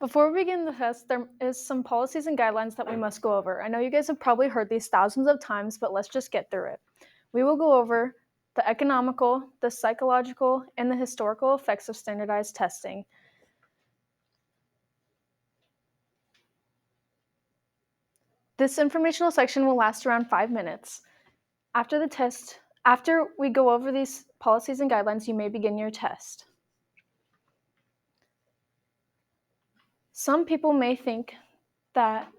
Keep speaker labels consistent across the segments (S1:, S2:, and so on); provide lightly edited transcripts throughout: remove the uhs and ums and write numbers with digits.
S1: Before we begin the test, there is some policies and guidelines that we must go over. I know you guys have probably heard these thousands of times, but let's just get through it. We will go over the economical, the psychological, and the historical effects of standardized testing. This informational section will last around 5 minutes. After we go over these policies and guidelines, you may begin your test. Some people may think that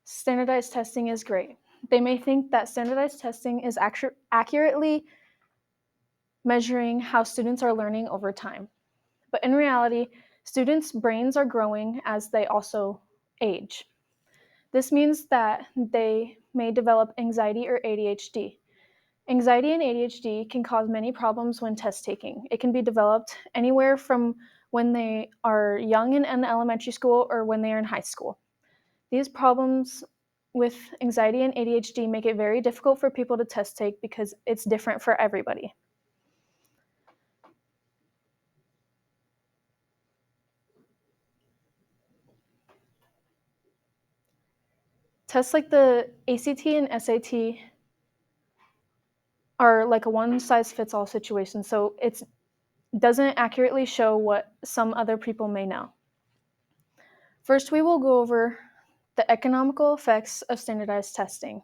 S1: standardized testing is great. They may think that standardized testing is accurately measuring how students are learning over time. But in reality, students' brains are growing as they also age. This means that they may develop anxiety or ADHD. Anxiety and ADHD can cause many problems when test taking. It can be developed anywhere from when they are young and in elementary school or when they are in high school. These problems with anxiety and ADHD make it very difficult for people to test take because it's different for everybody. Tests like the ACT and SAT are like a one-size-fits-all situation, so it doesn't accurately show what some other people may know. First, we will go over the economical effects of standardized testing.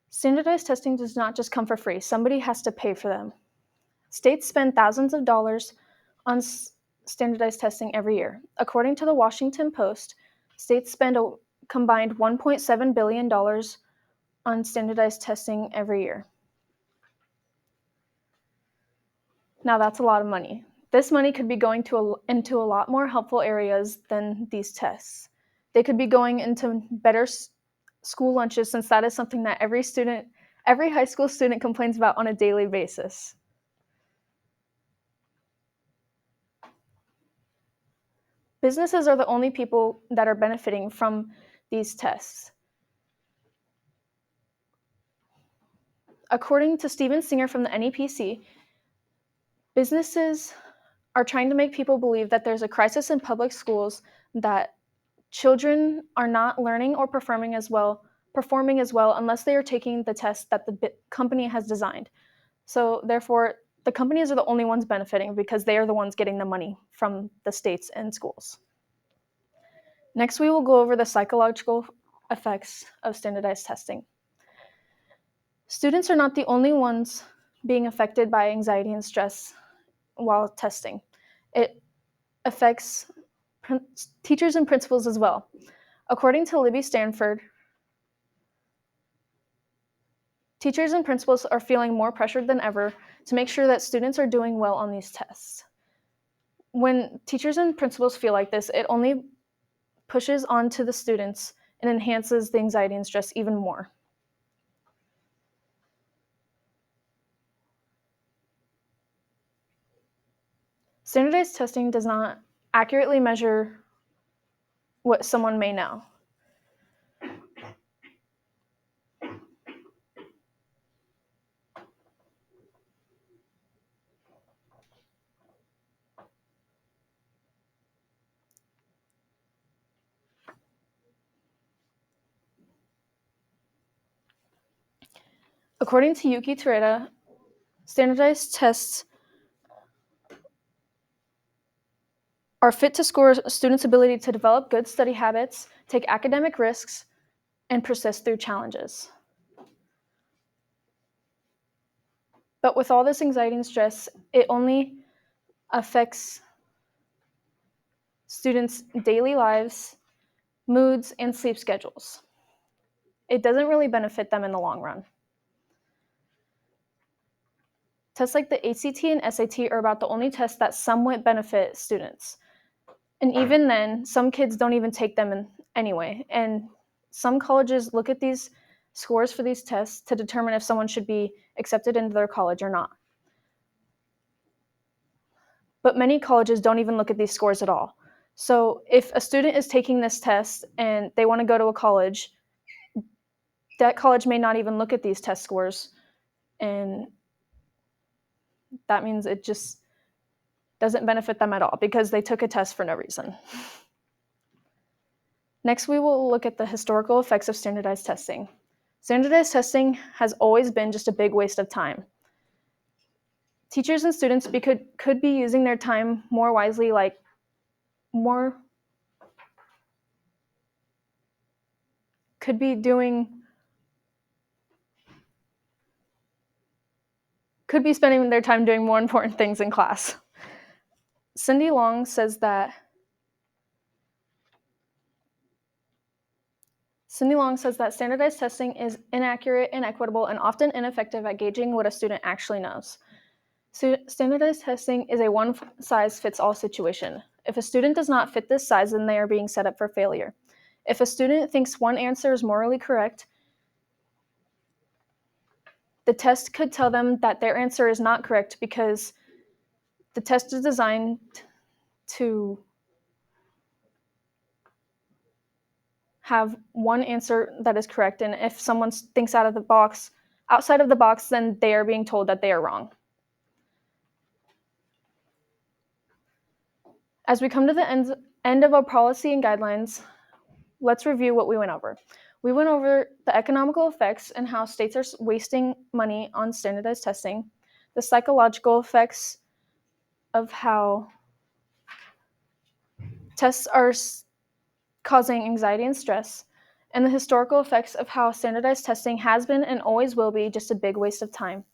S1: Standardized testing does not just come for free. Somebody has to pay for them. States spend thousands of dollars on standardized testing every year. According to the Washington Post, states spend a combined $1.7 billion on standardized testing every year. Now that's a lot of money. This money could be going into a lot more helpful areas than these tests. They could be going into better school lunches, since that is something that every high school student complains about on a daily basis. Businesses are the only people that are benefiting from these tests. According to Steven Singer from the NEPC, businesses are trying to make people believe that there's a crisis in public schools, that children are not learning or performing as well unless they are taking the test that the company has designed. So therefore, the companies are the only ones benefiting because they are the ones getting the money from the states and schools. Next, we will go over the psychological effects of standardized testing. Students are not the only ones being affected by anxiety and stress while testing. It affects teachers and principals as well. According to Libby Stanford, teachers and principals are feeling more pressured than ever to make sure that students are doing well on these tests. When teachers and principals feel like this, it only pushes onto the students and enhances the anxiety and stress even more. Standardized testing does not accurately measure what someone may know. According to Yuki Terada, standardized tests are fit to score a student's ability to develop good study habits, take academic risks, and persist through challenges. But with all this anxiety and stress, it only affects students' daily lives, moods, and sleep schedules. It doesn't really benefit them in the long run. Tests like the ACT and SAT are about the only tests that somewhat benefit students. And even then, some kids don't even take them anyway. And some colleges look at these scores for these tests to determine if someone should be accepted into their college or not. But many colleges don't even look at these scores at all. So if a student is taking this test and they want to go to a college, that college may not even look at these test scores. And that means doesn't benefit them at all because they took a test for no reason. Next, we will look at the historical effects of standardized testing. Standardized testing has always been just a big waste of time. Teachers and students could be using their time more wisely, could be spending their time doing more important things in class. Cindy Long says that standardized testing is inaccurate, inequitable, and often ineffective at gauging what a student actually knows. Standardized testing is a one-size-fits-all situation. If a student does not fit this size, then they are being set up for failure. If a student thinks one answer is morally correct, the test could tell them that their answer is not correct because the test is designed to have one answer that is correct, and if someone thinks outside of the box, then they are being told that they are wrong. As we come to the end of our policy and guidelines, let's review what we went over. We went over the economical effects and how states are wasting money on standardized testing, the psychological effects of how tests are causing anxiety and stress, and the historical effects of how standardized testing has been and always will be just a big waste of time.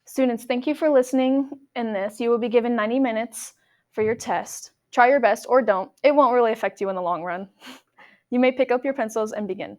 S1: Students, thank you for listening in this. You will be given 90 minutes for your test. Try your best or don't. It won't really affect you in the long run. You may pick up your pencils and begin.